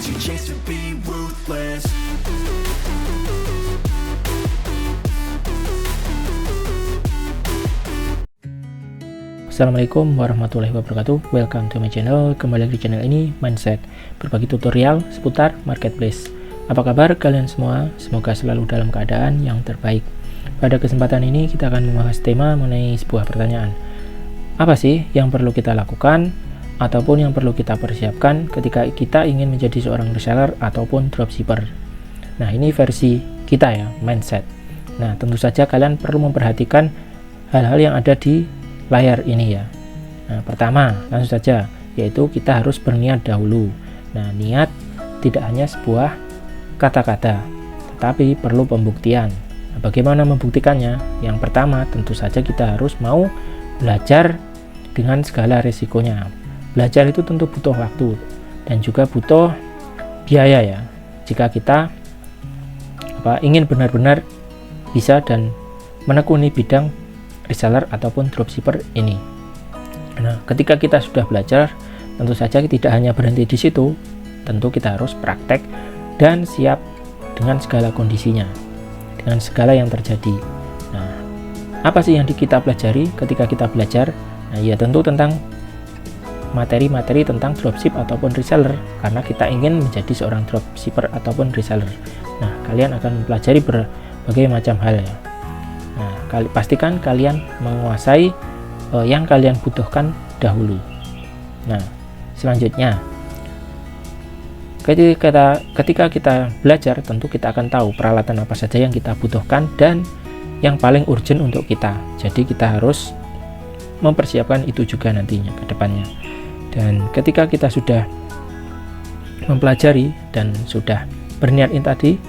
It's your chance to be ruthless. Assalamualaikum warahmatullahi wabarakatuh. Welcome to my channel. Kembali di channel ini Mindset, berbagi tutorial seputar marketplace. Apa kabar kalian semua? Semoga selalu dalam keadaan yang terbaik. Pada kesempatan ini kita akan membahas tema mengenai sebuah pertanyaan. Apa sih yang perlu kita lakukan ataupun yang perlu kita persiapkan ketika kita ingin menjadi seorang reseller ataupun dropshipper? Nah, ini versi kita ya, Mindset. Nah, tentu saja kalian perlu memperhatikan hal-hal yang ada di layar ini ya. Nah, pertama, langsung saja, yaitu kita harus berniat dahulu. Nah, niat tidak hanya sebuah kata-kata, tetapi perlu pembuktian. Nah, bagaimana membuktikannya? Yang pertama, tentu saja kita harus mau belajar dengan segala resikonya. Belajar itu tentu butuh waktu dan juga butuh biaya ya. Jika kita ingin benar-benar bisa dan menekuni bidang reseller ataupun dropshipper ini. Nah, ketika kita sudah belajar, tentu saja tidak hanya berhenti di situ. Tentu kita harus praktek dan siap dengan segala kondisinya, dengan segala yang terjadi. Nah, apa sih yang kita pelajari ketika kita belajar? Nah, ya tentu tentang materi-materi tentang dropship ataupun reseller, karena kita ingin menjadi seorang dropshipper ataupun reseller. Nah, kalian akan mempelajari berbagai macam hal ya. Nah, pastikan kalian menguasai yang kalian butuhkan dahulu. Nah, selanjutnya ketika kita belajar, tentu kita akan tahu peralatan apa saja yang kita butuhkan dan yang paling urgent untuk kita. Jadi kita harus mempersiapkan itu juga nantinya ke depannya. Dan ketika kita sudah mempelajari dan sudah berniat ini tadi,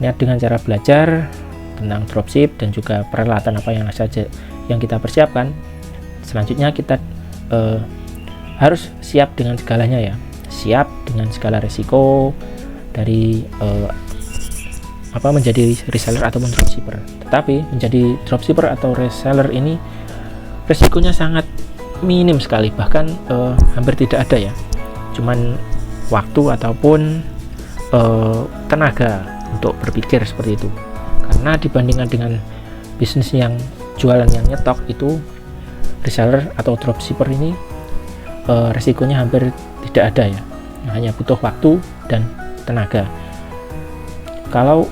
niat dengan cara belajar tentang dropship dan juga peralatan apa yang saja yang kita persiapkan, selanjutnya kita harus siap dengan segalanya ya, siap dengan segala resiko dari menjadi reseller ataupun dropshipper. Tetapi menjadi dropshipper atau reseller ini resikonya sangat minim sekali, bahkan hampir tidak ada ya, cuman waktu ataupun tenaga untuk berpikir seperti itu. Karena dibandingkan dengan bisnis yang jualan yang nyetok, itu reseller atau dropshipper ini resikonya hampir tidak ada ya, hanya butuh waktu dan tenaga. Kalau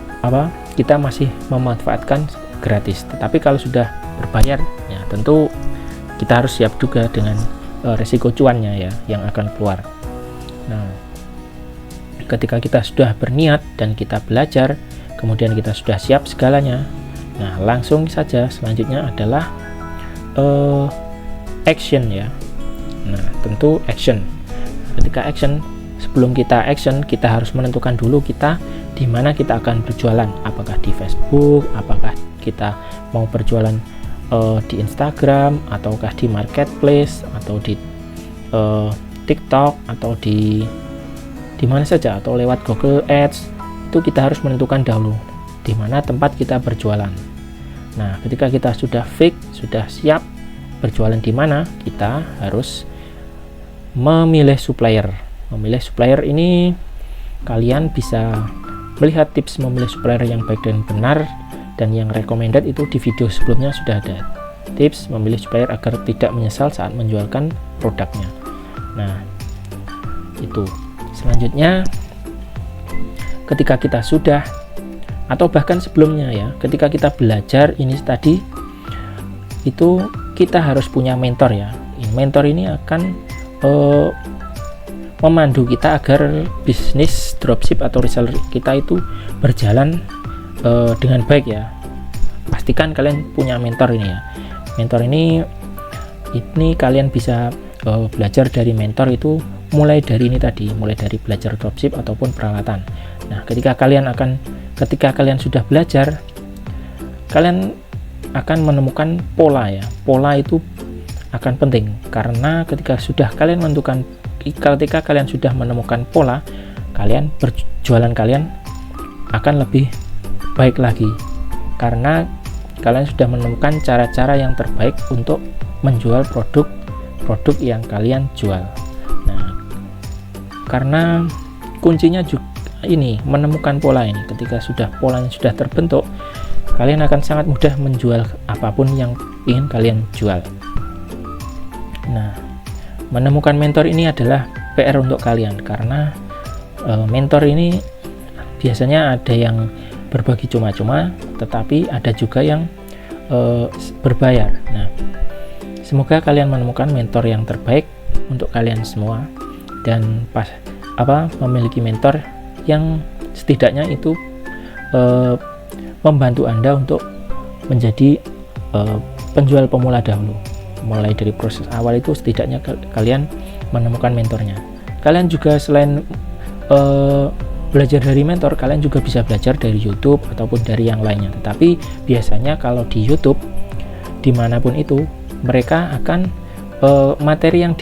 kita masih memanfaatkan gratis, tetapi kalau sudah berbayar ya tentu kita harus siap juga dengan resiko cuannya ya yang akan keluar. Nah, ketika kita sudah berniat dan kita belajar, kemudian kita sudah siap segalanya, nah langsung saja selanjutnya adalah action ya. Nah, tentu action. Ketika action, sebelum kita action, kita harus menentukan dulu kita di mana kita akan berjualan. Apakah di Facebook, apakah kita mau berjualan di Instagram, ataukah di marketplace, atau di TikTok, atau di mana saja, atau lewat Google Ads. Itu kita harus menentukan dahulu di mana tempat kita berjualan. Nah, ketika kita sudah fix, sudah siap berjualan di mana, kita harus memilih supplier. Memilih supplier ini kalian bisa melihat tips memilih supplier yang baik dan benar dan yang recommended itu di video sebelumnya sudah ada tips memilih supplier agar tidak menyesal saat menjualkan produknya. Nah, itu selanjutnya ketika kita sudah, atau bahkan sebelumnya ya, ketika kita belajar ini tadi, itu kita harus punya mentor ya. Mentor ini akan memandu kita agar bisnis dropship atau reseller kita itu berjalan dengan baik ya. Pastikan kalian punya mentor ini ya. Mentor ini kalian bisa belajar dari mentor itu mulai dari ini tadi, mulai dari belajar dropship ataupun peralatan. Nah, ketika kalian sudah belajar, kalian akan menemukan pola ya. Pola itu akan penting karena ketika kalian sudah menemukan pola, berjualan kalian akan lebih baik lagi karena kalian sudah menemukan cara-cara yang terbaik untuk menjual produk yang kalian jual. Nah, karena kuncinya juga ini, menemukan pola ini. Ketika polanya sudah terbentuk, kalian akan sangat mudah menjual apapun yang ingin kalian jual. Nah, menemukan mentor ini adalah PR untuk kalian, karena mentor ini biasanya ada yang berbagi cuma-cuma, tetapi ada juga yang berbayar. Nah, semoga kalian menemukan mentor yang terbaik untuk kalian semua, dan memiliki mentor yang setidaknya itu membantu Anda untuk menjadi penjual pemula dahulu. Mulai dari proses awal itu setidaknya kalian menemukan mentornya. Kalian juga selain belajar dari mentor, kalian juga bisa belajar dari YouTube ataupun dari yang lainnya. Tetapi biasanya kalau di YouTube, dimanapun itu, mereka akan materi yang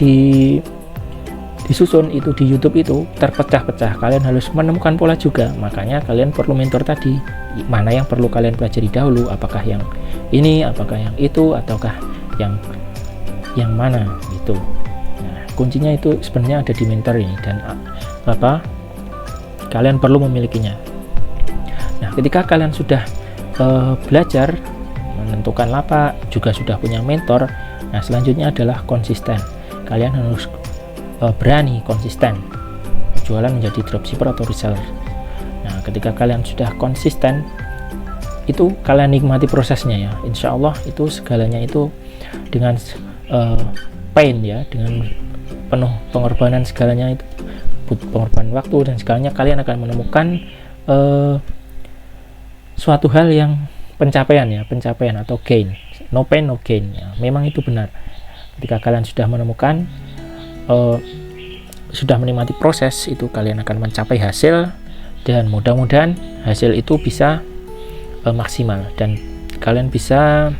disusun itu di YouTube itu terpecah-pecah. Kalian harus menemukan pola juga. Makanya kalian perlu mentor tadi. Mana yang perlu kalian pelajari dahulu? Apakah yang ini, apakah yang itu, ataukah yang mana itu. Nah, kuncinya itu sebenarnya ada di mentor ini, dan kalian perlu memilikinya. Nah, ketika kalian sudah belajar menentukan lapak, juga sudah punya mentor, nah selanjutnya adalah konsisten. Kalian harus berani konsisten jualan menjadi dropshipper atau reseller. Nah, ketika kalian sudah konsisten, itu kalian nikmati prosesnya ya. Insya Allah itu segalanya itu dengan pain ya, dengan penuh pengorbanan segalanya, itu pengorbanan waktu dan segalanya, kalian akan menemukan suatu hal yang pencapaian atau gain. No pain no gain ya. Memang itu benar. Ketika kalian sudah menemukan sudah menikmati proses itu, kalian akan mencapai hasil, dan mudah-mudahan hasil itu bisa maksimal dan kalian bisa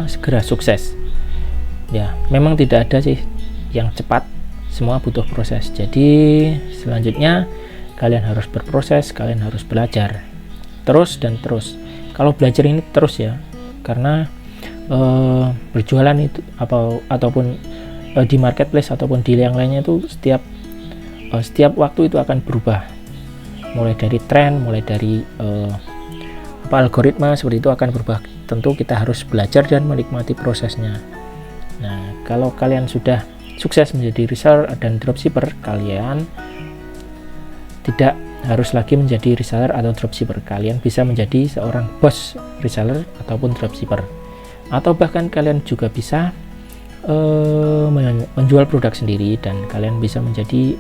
segera sukses ya. Memang tidak ada sih yang cepat, semua butuh proses. Jadi selanjutnya kalian harus berproses, kalian harus belajar terus dan terus. Kalau belajar ini terus ya, karena berjualan itu ataupun di marketplace ataupun di yang lainnya itu setiap waktu itu akan berubah, mulai dari tren, mulai dari algoritma seperti itu akan berubah. Tentu kita harus belajar dan menikmati prosesnya. Nah, kalau kalian sudah sukses menjadi reseller dan dropshipper, kalian tidak harus lagi menjadi reseller atau dropshipper. Kalian bisa menjadi seorang bos reseller ataupun dropshipper, atau bahkan kalian juga bisa menjual produk sendiri, dan kalian bisa menjadi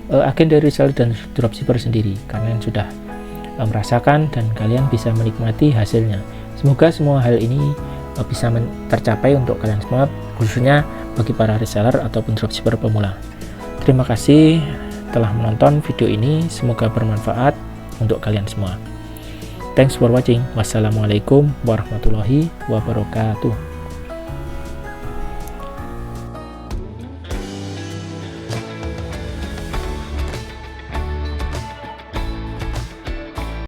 agen dari reseller dan dropshipper sendiri. Kalian sudah merasakan dan kalian bisa menikmati hasilnya. Semoga semua hal ini bisa tercapai untuk kalian semua, khususnya bagi para reseller ataupun dropshipper pemula. Terima kasih telah menonton video ini, semoga bermanfaat untuk kalian semua. Thanks for watching. Wassalamualaikum warahmatullahi wabarakatuh.